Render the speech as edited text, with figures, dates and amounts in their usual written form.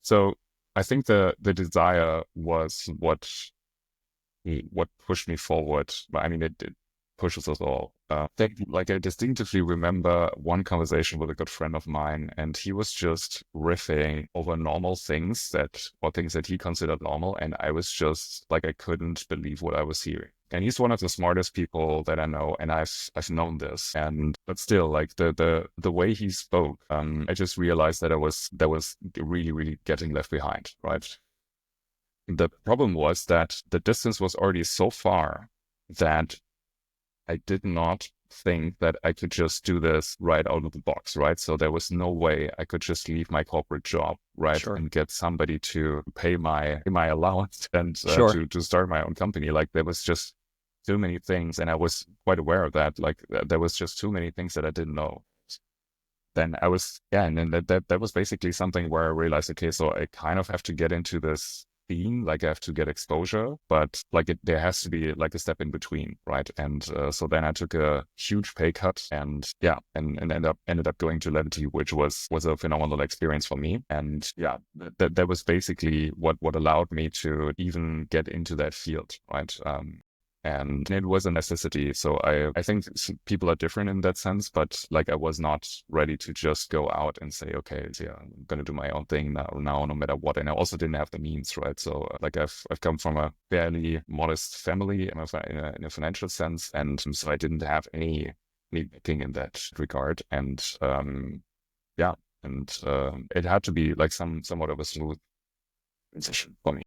So I think the desire was what pushed me forward. But I mean, it pushes us all. I distinctively remember one conversation with a good friend of mine, and he was just riffing over normal things or things that he considered normal. And I was just like, I couldn't believe what I was hearing. And he's one of the smartest people that I know, and I've known this. But still, like the way he spoke, I just realized that I was really, really getting left behind, right? The problem was that the distance was already so far that I did not think that I could just do this right out of the box, right? So there was no way I could just leave my corporate job, right, Sure. and get somebody to pay my allowance and Sure. to start my own company. Like there was just too many things, and I was quite aware of that. Like there was just too many things that I didn't know. Then I was, yeah, and then that was basically something where I realized, okay, so I kind of have to get into this theme, like I have to get exposure, but there has to be like a step in between, right? And so then I took a huge pay cut, and yeah, and ended up going to Levity, which was a phenomenal experience for me. And yeah, that was basically what allowed me to even get into that field, right? And it was a necessity. So I think people are different in that sense, but like I was not ready to just go out and say, okay, so yeah, I'm going to do my own thing now, no matter what. And I also didn't have the means, right? So like I've come from a fairly modest family in a financial sense. And so I didn't have any backing in that regard. And yeah, and it had to be like somewhat of a smooth transition for me.